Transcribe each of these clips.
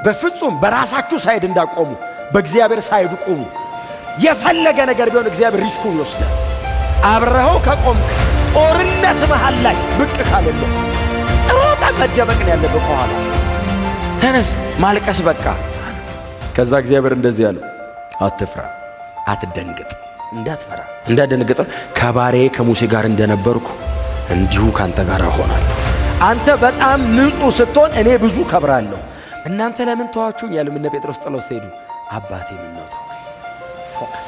በፍጹም በራሳችሁ ሳይድ እንዳቆሙ በእግዚአብሔር ሳይድ ቆሙ። የፈለገ ነገር ቢሆን እግዚአብሔር ሪስኩን ይወስዳል። አብረኸው ከቆምክ ጦርነት መሃል ላይ ብቅ ካለለ ሮጣ መደበቅ ነው ያለብህ። በኋላ ተነስ ማልቀስ በቃ። ከዛ እግዚአብሔር እንደዚህ ያለው አትፍራ፣ አትደንግጥ፣ እንዳትፈራ እንዳትደንግጥ፣ ከባሪያዬ ከሙሴ ጋር እንደነበርኩ እንዲሁ ካንተ ጋር እሆናለሁ። አንተ በጣም ንጹሕ ስትሆን እኔ ብዙ ከብራለሁ። እናንተ ለምን ተዋችሁኝ? ያለም እነ ጴጥሮስ ጥሎስ ሄዱ። አባቴ ምን ነው ተወኝ። ፎከስ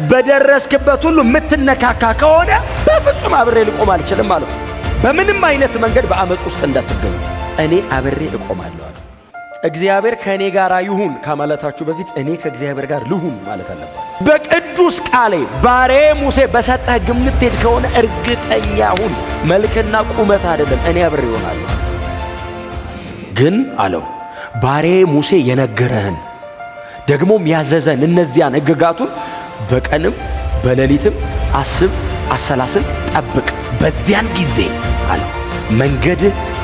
በደረስክበት ሁሉ የምትነካካ ከሆነ በፍጹም አብሬ ልቆም አልችልም አለው። በምንም አይነት መንገድ በአመፅ ውስጥ እንዳትገኙ እኔ አብሬ እቆማለሁ አለ። እግዚአብሔር ከእኔ ጋር ይሁን ከማለታችሁ በፊት እኔ ከእግዚአብሔር ጋር ልሁን ማለት አለበት። በቅዱስ ቃሌ ባሪያዬ ሙሴ በሰጠህ ግምት ሄድ ከሆነ እርግጠኛ ሁን። መልክና ቁመት አይደለም፣ እኔ አብሬ እሆናለሁ። ግን አለው ባሪያዬ ሙሴ የነገረህን ደግሞም ያዘዘን እነዚያን ሕግጋቱን በቀንም በሌሊትም አስብ፣ አሰላስል፣ ጠብቅ። በዚያን ጊዜ አለ መንገድ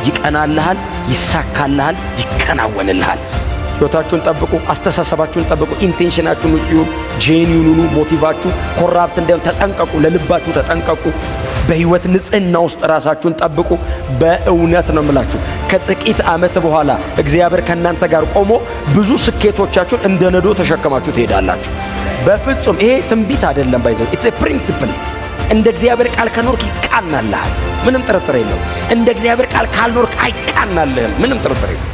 ይቀናልሃል፣ ይሳካልሃል፣ ይከናወንልሃል። ሕይወታችሁን ጠብቁ፣ አስተሳሰባችሁን ጠብቁ፣ ኢንቴንሽናችሁን ንጹህ ይሁን፣ ጄኒዩን ሁኑ። ሞቲቫችሁ ኮራፕት እንዳይሆን ተጠንቀቁ፣ ለልባችሁ ተጠንቀቁ። በሕይወት ንጽሕና ውስጥ ራሳችሁን ጠብቁ። በእውነት ነው የምላችሁ ከጥቂት ዓመት በኋላ እግዚአብሔር ከእናንተ ጋር ቆሞ ብዙ ስኬቶቻችሁን እንደ ነዶ ተሸከማችሁ ትሄዳላችሁ። በፍጹም ይሄ ትንቢት አይደለም፣ ባይዘው ኢትስ ኤ ፕሪንሲፕል። እንደ እግዚአብሔር ቃል ከኖርክ ይቃናልሃል፣ ምንም ጥርጥር የለውም። እንደ እግዚአብሔር ቃል ካልኖርክ አይቃናልህም፣ ምንም ጥርጥር የለውም።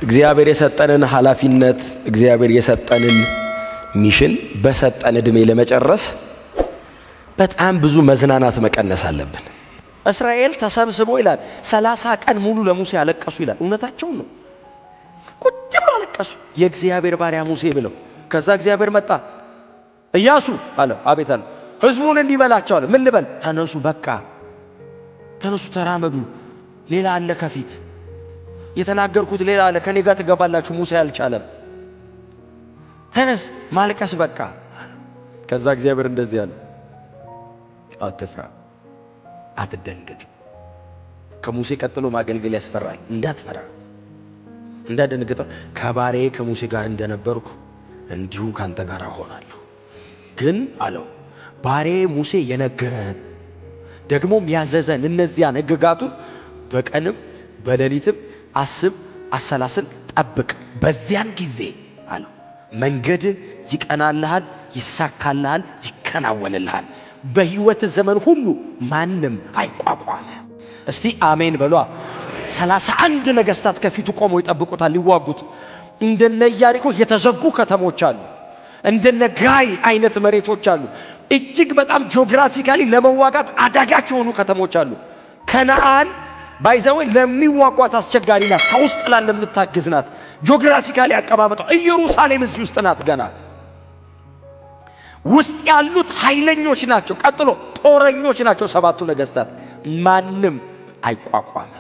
እግዚአብሔር የሰጠንን ኃላፊነት፣ እግዚአብሔር የሰጠንን ሚሽን በሰጠን ዕድሜ ለመጨረስ በጣም ብዙ መዝናናት መቀነስ አለብን። እስራኤል ተሰብስቦ ይላል 30 ቀን ሙሉ ለሙሴ ያለቀሱ ይላል። እውነታቸውን ነው። ቁጭ ብሎ አለቀሱ የእግዚአብሔር ባሪያ ሙሴ ብለው። ከዛ እግዚአብሔር መጣ። ኢያሱ አለ አቤት አለ ሕዝቡን እንዲበላቸው አለ። ምን ልበል? ተነሱ፣ በቃ ተነሱ፣ ተራመዱ፣ ሌላ አለ ከፊት የተናገርኩት ሌላ አለ፣ ከኔ ጋር ትገባላችሁ። ሙሴ አልቻለም። ተነስ፣ ማልቀስ በቃ። ከዛ እግዚአብሔር እንደዚህ አለ አትፍራ፣ አትደንግጥ። ከሙሴ ቀጥሎ ማገልገል ያስፈራል። እንዳትፈራ፣ እንዳትደንግጥ። ከባሪያዬ ከሙሴ ጋር እንደነበርኩ እንዲሁ ካንተ ጋር እሆናለሁ። ግን አለው ባሪያዬ ሙሴ የነገረህን ደግሞም ያዘዘን እነዚያን ሕግጋቱን በቀንም በሌሊትም አስብ፣ አሰላስል፣ ጠብቅ። በዚያን ጊዜ አለው መንገድ ይቀናልሃል፣ ይሳካልሃል፣ ይከናወንልሃል። በሕይወት ዘመን ሁሉ ማንም አይቋቋም። እስቲ አሜን በሏ። 31 ነገሥታት ከፊቱ ቆመው ይጠብቁታል፣ ሊዋጉት። እንደነ ኢያሪኮ የተዘጉ ከተሞች አሉ። እንደነ ጋይ አይነት መሬቶች አሉ። እጅግ በጣም ጂኦግራፊካሊ ለመዋጋት አዳጋች የሆኑ ከተሞች አሉ። ከነዓን ባይዘው ለሚዋጓት አስቸጋሪ ናት፣ ከውስጥ ላለምታግዝ ናት። ጂኦግራፊካሊ አቀማመጧ ኢየሩሳሌም እዚህ ውስጥ ናት። ገና ውስጥ ያሉት ኃይለኞች ናቸው። ቀጥሎ ጦረኞች ናቸው። 7ቱ ነገሥታት ማንም አይቋቋም።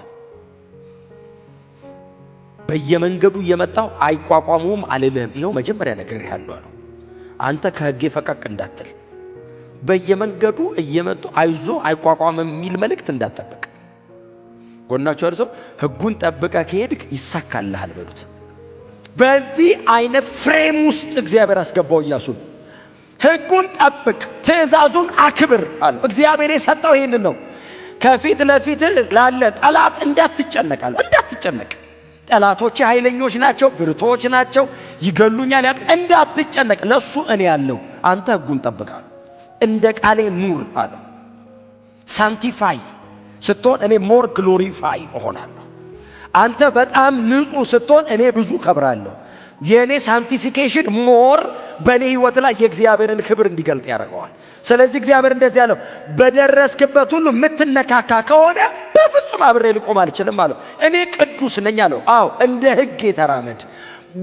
በየመንገዱ እየመጣው አይቋቋሙም አልልህም። ይኸው መጀመሪያ ነገር ያለው ነው። አንተ ከሕጌ ፈቀቅ እንዳትል፣ በየመንገዱ እየመጡ አይዞ አይቋቋምም የሚል መልእክት እንዳትጠብቅ። ጎናቸው ያለው ሰው ሕጉን ጠብቀ ከሄድክ ይሳካልሃል በሉት። በዚህ አይነት ፍሬም ውስጥ እግዚአብሔር አስገባው ኢያሱን። ሕጉን ጠብቅ፣ ትእዛዙን አክብር አለው። እግዚአብሔር የሰጠው ይህንን ነው። ከፊት ለፊት ላለ ጠላት እንዳትጨነቃል፣ እንዳትጨነቅ። ጠላቶች ኃይለኞች ናቸው፣ ብርቶች ናቸው፣ ይገሉኛል፣ እንዳትጨነቅ። ለሱ እኔ ያለው አንተ ሕጉን ጠብቃል፣ እንደ ቃሌ ኑር አለው። ሳንቲፋይ ስትሆን እኔ ሞር ግሎሪፋይ እሆናለሁ። አንተ በጣም ንጹህ ስትሆን እኔ ብዙ ከብራለሁ። የኔ ሳንቲፊኬሽን ሞር በኔ ህይወት ላይ የእግዚአብሔርን ክብር እንዲገልጥ ያደርገዋል። ስለዚህ እግዚአብሔር እንደዚህ ያለው በደረስክበት ሁሉ የምትነካካ ከሆነ በፍጹም አብሬ ልቆም አልችልም አለው። እኔ ቅዱስ ነኝ አለው። አዎ እንደ ሕግ ተራመድ።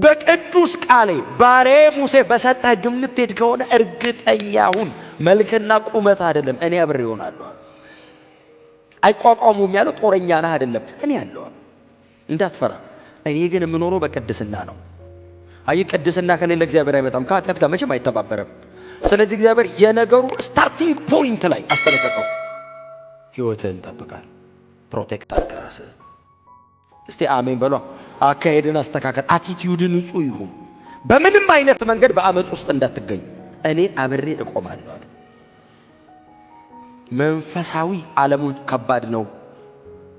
በቅዱስ ቃሌ ባሪያዬ ሙሴ በሰጠህ ግምት ሄድ ከሆነ እርግጠኛ ሁን። መልክና ቁመት አይደለም፣ እኔ አብሬ እሆናለሁ። አይቋቋሙም ያለው ጦረኛ ነህ አይደለም፣ እኔ ያለው እንዳትፈራ። እኔ ግን የምኖረው በቅድስና ነው። አይ ቅድስና ከሌለ እግዚአብሔር አይመጣም፣ ከኃጢአት ጋር መቼም አይተባበረም። ስለዚህ እግዚአብሔር የነገሩ ስታርቲንግ ፖይንት ላይ አስጠነቀቀው። ሕይወትህን ጠብቃል፣ ፕሮቴክት አድርግ ራስህን። እስቲ አሜን በሏ። አካሄድን አስተካከል፣ አቲቲዩድ ንጹህ ይሁን። በምንም አይነት መንገድ በአመጽ ውስጥ እንዳትገኙ እኔ አብሬ እቆማለሁ አለ። መንፈሳዊ ዓለሙ ከባድ ነው።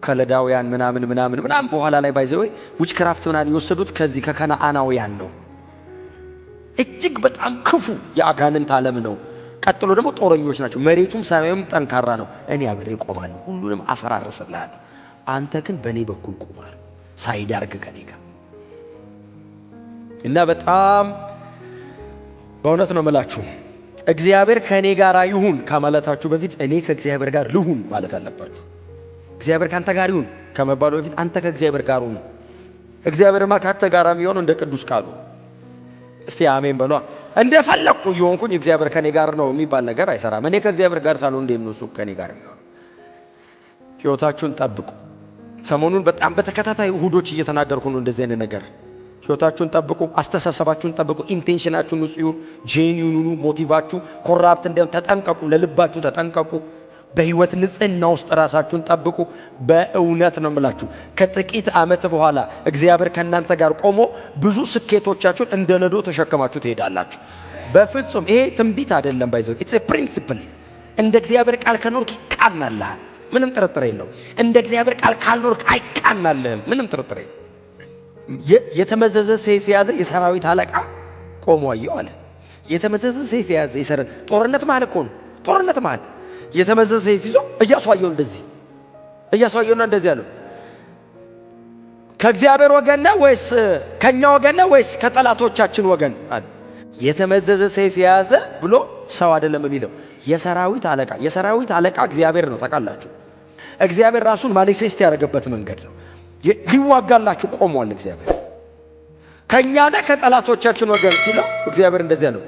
ከለዳውያን ምናምን በኋላ ላይ ባይዘው ዊችክራፍት ምናምን የወሰዱት ከዚህ ከከነዓናውያን ነው። እጅግ በጣም ክፉ የአጋንንት ዓለም ነው። ቀጥሎ ደግሞ ጦረኞች ናቸው። መሬቱም ሰማዩም ጠንካራ ነው። እኔ አብሬ እቆማለሁ፣ ሁሉንም አፈራርስልሃለሁ፣ አንተ ግን በእኔ በኩል ቁም፣ ሳይዳርግ ከኔ ጋር እና በጣም በእውነት ነው የምላችሁ እግዚአብሔር ከኔ ጋር ይሁን ከማለታችሁ በፊት እኔ ከእግዚአብሔር ጋር ልሁን ማለት አለባችሁ። እግዚአብሔር ካንተ ጋር ይሁን ከመባሉ በፊት አንተ ከእግዚአብሔር ጋር ሁን። እግዚአብሔርማ ካንተ ጋር የሚሆነው እንደ ቅዱስ ቃሉ እስቲ አሜን በሏ። እንደፈለኩ ይሆንኩኝ እግዚአብሔር ከኔ ጋር ነው የሚባል ነገር አይሰራም። እኔ ከእግዚአብሔር ጋር ሳልሆን እንደምንሱ ከኔ ጋር ነው። ሕይወታችሁን ጠብቁ። ሰሞኑን በጣም በተከታታይ እሁዶች እየተናገርኩ ነው እንደዚህ አይነት ነገር። ሕይወታችሁን ጠብቁ፣ አስተሳሰባችሁን ጠብቁ፣ ኢንቴንሽናችሁን ንጹህ ይሁን፣ ጄኒዩን ሁኑ፣ ሞቲቫችሁ ኮራፕት እንዳይሆን ተጠንቀቁ፣ ለልባችሁ ተጠንቀቁ። በሕይወት ንጽህና ውስጥ ራሳችሁን ጠብቁ። በእውነት ነው የምላችሁ ከጥቂት ዓመት በኋላ እግዚአብሔር ከእናንተ ጋር ቆሞ ብዙ ስኬቶቻችሁን እንደ ነዶ ተሸክማችሁ ትሄዳላችሁ። በፍጹም ይሄ ትንቢት አይደለም፣ ባይዘው ኢትስ ኤ ፕሪንሲፕል። እንደ እግዚአብሔር ቃል ከኖርክ ይቃናልሃል፣ ምንም ጥርጥር የለውም። እንደ እግዚአብሔር ቃል ካልኖርክ አይቃናልህም፣ ምንም ጥርጥር የለውም። የተመዘዘ ሰይፍ የያዘ የሰራዊት አለቃ ቆሞ አየሁ አለ። የተመዘዘ ሰይፍ የያዘ የሰራዊት ጦርነት ማለት እኮ ነው። ጦርነት ማለት የተመዘዘ ሰይፍ ይዞ ኢያሱ አየሁ። እንደዚህ ኢያሱ አየሁና እንደዚህ አለው፣ ከእግዚአብሔር ወገን ነው ወይስ ከኛ ወገን ነው ወይስ ከጠላቶቻችን ወገን አለ። የተመዘዘ ሰይፍ የያዘ ብሎ ሰው አይደለም የሚለው የሰራዊት አለቃ። የሰራዊት አለቃ እግዚአብሔር ነው ታውቃላችሁ። እግዚአብሔር ራሱን ማኒፌስት ያደረገበት መንገድ ነው። ሊዋጋላችሁ ቆሟል እግዚአብሔር። ከኛና ከጠላቶቻችን ወገን ሲለው እግዚአብሔር እንደዚህ አለው፣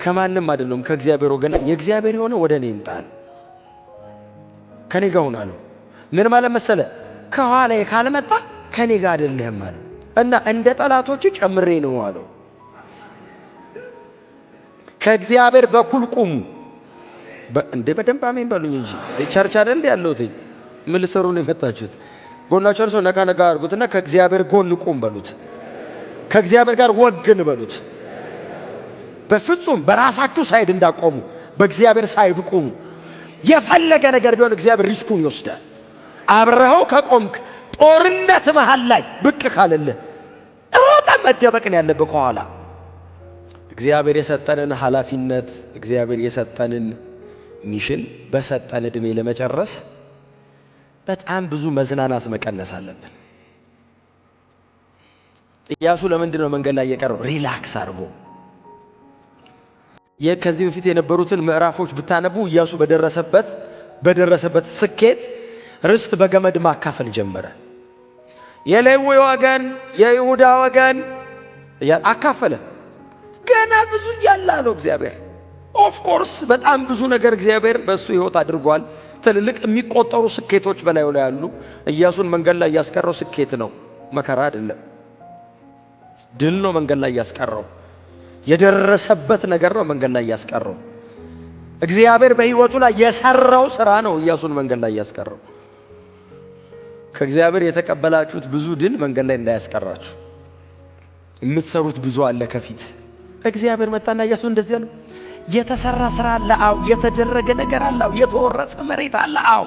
ከማንም አይደለም ከእግዚአብሔር ወገን የእግዚአብሔር የሆነ ወደ እኔ ይምጣል፣ ከኔ ጋር ሁን አለው። ምን ማለት መሰለ? ከኋላ ካልመጣ ከኔ ጋር አይደለህም አለ እና እንደ ጠላቶች ጨምሬ ነው አለው። ከእግዚአብሔር በኩል ቁሙ። እንደ በደንብ አሜን በሉኝ እንጂ ቸርች አይደል ያለሁት? ምን ልሰሩ ነው የመጣችሁት? ጎናችሁ ሰው ነካ ነካ አድርጉትና ከእግዚአብሔር ጎን ቁም በሉት። ከእግዚአብሔር ጋር ወግን በሉት። በፍጹም በራሳችሁ ሳይድ እንዳቆሙ በእግዚአብሔር ሳይድ ቁሙ። የፈለገ ነገር ቢሆን እግዚአብሔር ሪስኩን ይወስዳል። አብረኸው ከቆምክ ጦርነት መሃል ላይ ብቅ ካለልህ ሮጠ መደበቅን ያለብህ ከኋላ። እግዚአብሔር የሰጠንን ኃላፊነት እግዚአብሔር የሰጠንን ሚሽን በሰጠን ዕድሜ ለመጨረስ በጣም ብዙ መዝናናት መቀነስ አለብን። ኢያሱ ለምንድን ነው መንገድ ላይ የቀረው? ሪላክስ አድርጎ ከዚህ በፊት የነበሩትን ምዕራፎች ብታነቡ ኢያሱ በደረሰበት ስኬት ርስት በገመድ ማካፈል ጀመረ። የሌዊ ወገን፣ የይሁዳ ወገን አካፈለ። ገና ብዙ እያለ አለው እግዚአብሔር። ኦፍ ኮርስ በጣም ብዙ ነገር እግዚአብሔር በእሱ ሕይወት አድርጓል። ትልልቅ የሚቆጠሩ ስኬቶች በላዩ ላይ ያሉ። ኢያሱን መንገድ ላይ ያስቀረው ስኬት ነው፣ መከራ አይደለም። ድል ነው መንገድ ላይ ያስቀረው። የደረሰበት ነገር ነው መንገድ ላይ ያስቀረው። እግዚአብሔር በሕይወቱ ላይ የሰራው ስራ ነው ኢያሱን መንገድ ላይ ያስቀረው። ከእግዚአብሔር የተቀበላችሁት ብዙ ድል መንገድ ላይ እንዳያስቀራችሁ። የምትሰሩት ብዙ አለ ከፊት። እግዚአብሔር መጣና ኢያሱ እንደዚህ አለው፣ የተሰራ ስራ አለ፣ አዎ። የተደረገ ነገር አለ፣ አዎ። የተወረሰ መሬት አለ፣ አዎ።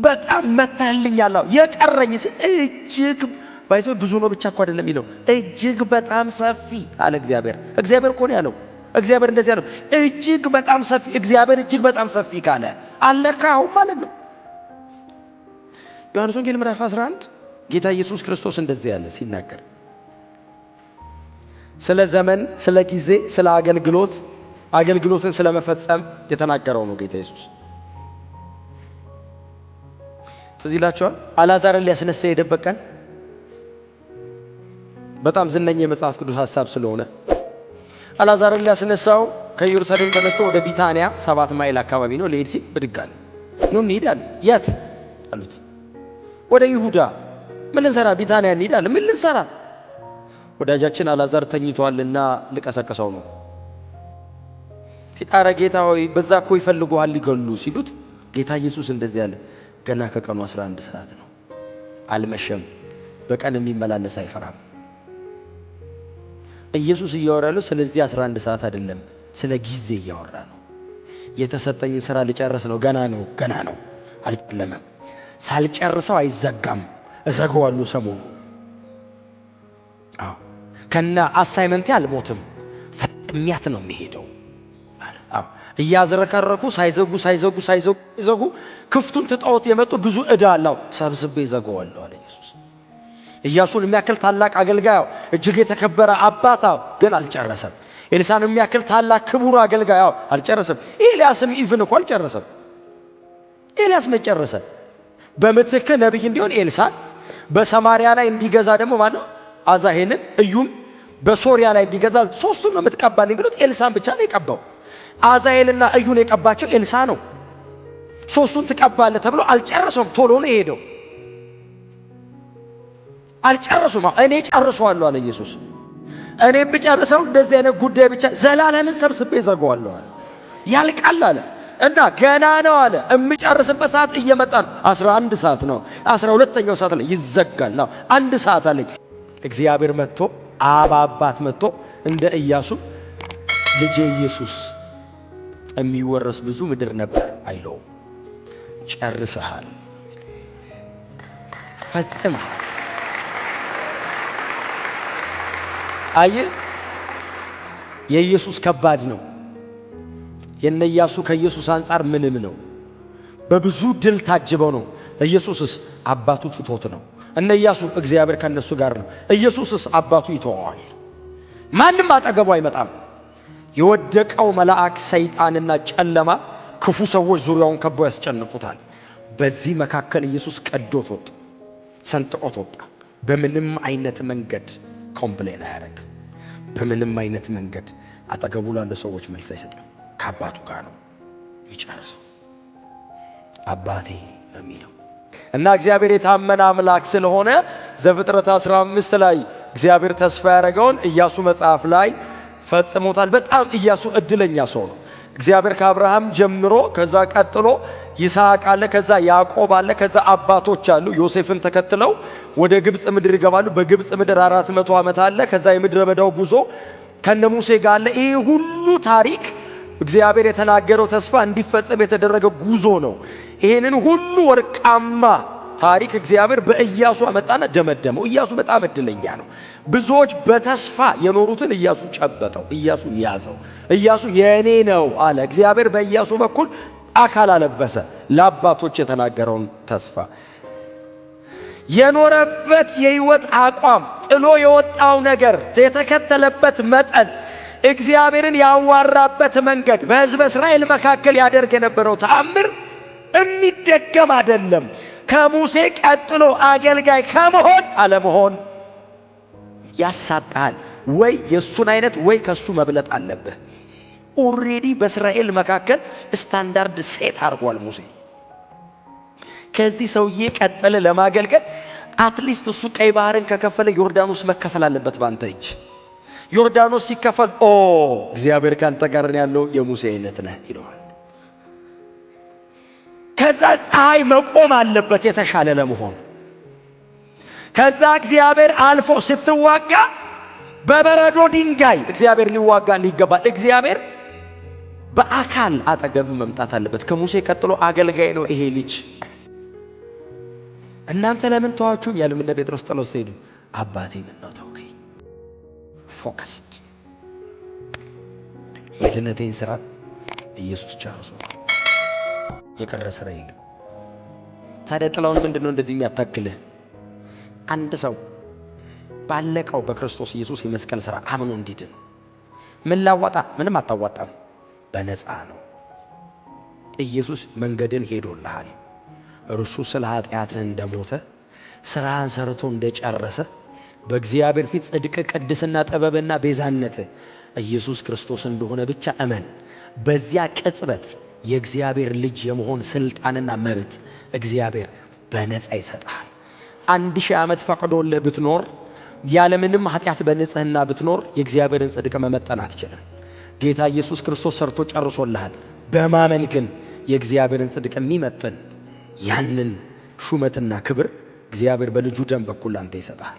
በጣም መታልኛል፣ አዎ። የቀረኝ እጅግ ባይዘው ብዙ ነው ብቻ እኮ አይደለም የሚለው እጅግ በጣም ሰፊ አለ እግዚአብሔር። እግዚአብሔር እኮ ነው ያለው። እግዚአብሔር እንደዚህ ያለው እጅግ በጣም ሰፊ። እግዚአብሔር እጅግ በጣም ሰፊ ካለ አለካው ማለት ነው። ዮሐንስ ወንጌል ምዕራፍ 11 ጌታ ኢየሱስ ክርስቶስ እንደዚህ ያለ ሲናገር ስለ ዘመን፣ ስለ ጊዜ፣ ስለ አገልግሎትን ስለመፈጸም የተናገረው ነው ጌታ ኢየሱስ። እዚህ ላችኋል አልዓዛርን ሊያስነሳ የሄደበት ቀን በጣም ዝነኛ የመጽሐፍ ቅዱስ ሐሳብ ስለሆነ አልዓዛርን ሊያስነሳው ከኢየሩሳሌም ተነስቶ ወደ ቢታንያ 7 ማይል አካባቢ ነው ሊሄድ ሲል ብድግ አለ። ኑ እንሄዳለን። የት አሉት? ወደ ይሁዳ። ምን ልንሰራ? ቢታንያ እንሄዳለን። ምን ልንሰራ? ወዳጃችን አልዓዛር ተኝቷልና ልቀሰቀሰው ነው። ኧረ ጌታ ሆይ በዛ እኮ ይፈልጉሃል ሊገሉ ሲሉት ጌታ ኢየሱስ እንደዚህ አለ፣ ገና ከቀኑ 11 ሰዓት ነው፣ አልመሸም። በቀን የሚመላለስ አይፈራም። ኢየሱስ እያወራሉ ስለዚህ 11 ሰዓት አይደለም፣ ስለ ጊዜ እያወራ ነው። የተሰጠኝ ሥራ ልጨርስ ነው። ገና ነው፣ አልጨለመም። ሳልጨርሰው አይዘጋም፣ እዘጋዋለሁ ሰሞኑ። ከና አሳይመንቴ አልሞትም፣ ፈጥሚያት ነው የሚሄደው። እያዝረከረኩ ሳይዘጉ ክፍቱን ትጠውት የመጡ ብዙ ዕዳ አለው፣ ሰብስቤ እዘጋዋለሁ አለ ኢየሱስ። ኢያሱን የሚያክል ታላቅ አገልጋይ፣ እጅግ የተከበረ አባት ግን አልጨረሰም። ኤልሳን የሚያክል ታላቅ ክቡር አገልጋይ አልጨረሰም። ኤልያስም ኢቭን እኮ አልጨረሰም። ኤልያስ መጨረሰ። በምትክ ነብይ እንዲሆን ኤልሳን፣ በሰማሪያ ላይ እንዲገዛ ደግሞ ማነው አዛሄልን፣ እዩም በሶሪያ ላይ እንዲገዛ ሶስቱን ነው የምትቀባልኝ ብሎት ኤልሳን ብቻ ነው የቀባው። አዛሄልና እዩን የቀባቸው ኤልሳ ነው። ሶስቱን ትቀባለህ ተብሎ አልጨረሰም። ቶሎ ነው የሄደው። አልጨረሱም። እኔ ጨርሰዋለሁ አለ ኢየሱስ። እኔ ብጨርሰው እንደዚህ አይነት ጉዳይ ብቻ ዘላለምን ሰብስቤ ዘጋዋለሁ አለ። ያልቃል አለ እና ገና ነው አለ። የሚጨርስበት ሰዓት እየመጣ ነው። 11 ሰዓት ነው። 12ኛው ሰዓት ላይ ይዘጋል ነው። 1 ሰዓት አለኝ። እግዚአብሔር መጥቶ አባት መጥቶ እንደ ኢያሱ ልጄ ኢየሱስ የሚወረስ ብዙ ምድር ነበር አይለው። ጨርሰሃል፣ ፈጽመሃል። የኢየሱስ ከባድ ነው። የነ ኢያሱ ከኢየሱስ አንጻር ምንም ነው። በብዙ ድል ታጅበው ነው። ኢየሱስስ አባቱ ትቶት ነው። እነ ኢያሱ እግዚአብሔር ከነሱ ጋር ነው። ኢየሱስስ አባቱ ይተዋል። ማንም አጠገቡ አይመጣም። የወደቀው መልአክ ሰይጣንና ጨለማ ክፉ ሰዎች ዙሪያውን ከበው ያስጨንቁታል። በዚህ መካከል ኢየሱስ ቀዶት ወጣ፣ ሰንጥቆት ወጣ። በምንም አይነት መንገድ ኮምፕሌን አያደርግ። በምንም አይነት መንገድ አጠገቡ ላለ ሰዎች መልስ አይሰጥም። ከአባቱ ጋር ነው የሚጨርሰው። አባቴ ነው የሚለው እና እግዚአብሔር የታመነ አምላክ ስለሆነ ዘፍጥረት 15 ላይ እግዚአብሔር ተስፋ ያደረገውን ኢያሱ መጽሐፍ ላይ ፈጽሞታል። በጣም ኢያሱ እድለኛ ሰው ነው። እግዚአብሔር ከአብርሃም ጀምሮ ከዛ ቀጥሎ ይስሐቅ አለ፣ ከዛ ያዕቆብ አለ፣ ከዛ አባቶች አሉ። ዮሴፍን ተከትለው ወደ ግብጽ ምድር ይገባሉ። በግብጽ ምድር 400 ዓመት አለ። ከዛ የምድረ በዳው ጉዞ ከነ ሙሴ ጋር አለ። ይሄ ሁሉ ታሪክ እግዚአብሔር የተናገረው ተስፋ እንዲፈጸም የተደረገ ጉዞ ነው። ይሄንን ሁሉ ወርቃማ ታሪክ እግዚአብሔር በኢያሱ አመጣና ደመደመው። ኢያሱ በጣም እድለኛ ነው። ብዙዎች በተስፋ የኖሩትን ኢያሱ ጨበጠው፣ ኢያሱ ያዘው። ኢያሱ የኔ ነው አለ። እግዚአብሔር በኢያሱ በኩል አካል አለበሰ። ለአባቶች የተናገረውን ተስፋ የኖረበት የህይወት አቋም፣ ጥሎ የወጣው ነገር፣ የተከተለበት መጠን፣ እግዚአብሔርን ያዋራበት መንገድ፣ በሕዝበ እስራኤል መካከል ያደርግ የነበረው ተአምር የሚደገም አይደለም። ከሙሴ ቀጥሎ አገልጋይ ከመሆን አለመሆን ያሳጣል። ወይ የሱን አይነት ወይ ከሱ መብለጥ አለብህ። ኦሬዲ በእስራኤል መካከል ስታንዳርድ ሴት አድርጓል ሙሴ። ከዚህ ሰውዬ ቀጠለ ለማገልገል አትሊስት እሱ ቀይ ባህርን ከከፈለ ዮርዳኖስ መከፈል አለበት ባንተ እጅ። ዮርዳኖስ ሲከፈል እግዚአብሔር ካንተ ጋር ያለው የሙሴ አይነት ነህ ይለዋል። ከዛ ፀሐይ መቆም አለበት የተሻለ ለመሆን። ከዛ እግዚአብሔር አልፎ ስትዋጋ በበረዶ ድንጋይ እግዚአብሔር ሊዋጋ ይገባል። እግዚአብሔር በአካል አጠገብ መምጣት አለበት። ከሙሴ ቀጥሎ አገልጋይ ነው ይሄ ልጅ። እናንተ ለምን ተዋችሁኝ ያለ ምን ጴጥሮስ ጥለው ሲሄዱ አባቴ ምን ነው ተውከኝ። ፎከስ የድነቴን ስራ ኢየሱስ ጨርሶ የቀረ ስራ የለም። ታዲያ ጥላውን ምንድነው እንደዚህ የሚያታክልህ? አንድ ሰው ባለቀው በክርስቶስ ኢየሱስ የመስቀል ስራ አምኖ እንዲድን ምን ላዋጣ? ምንም አታዋጣም። በነፃ ነው። ኢየሱስ መንገድን ሄዶልሃል። እርሱ ስለ ኃጢአትህ እንደሞተ ስራህን ሰርቶ እንደጨረሰ በእግዚአብሔር ፊት ጽድቅ፣ ቅድስና፣ ጥበብና ቤዛነት ኢየሱስ ክርስቶስ እንደሆነ ብቻ እመን። በዚያ ቅጽበት የእግዚአብሔር ልጅ የመሆን ስልጣንና መብት እግዚአብሔር በነፃ ይሰጣል። 1000 ዓመት ፈቅዶልህ ብትኖር ያለምንም ኃጢአት በንጽህና ብትኖር የእግዚአብሔርን ጽድቅ መመጠን አትችልም። ጌታ ኢየሱስ ክርስቶስ ሰርቶ ጨርሶልሃል። በማመን ግን የእግዚአብሔርን ጽድቅ የሚመጥን ያንን ሹመትና ክብር እግዚአብሔር በልጁ ደም በኩል አንተ ይሰጣል።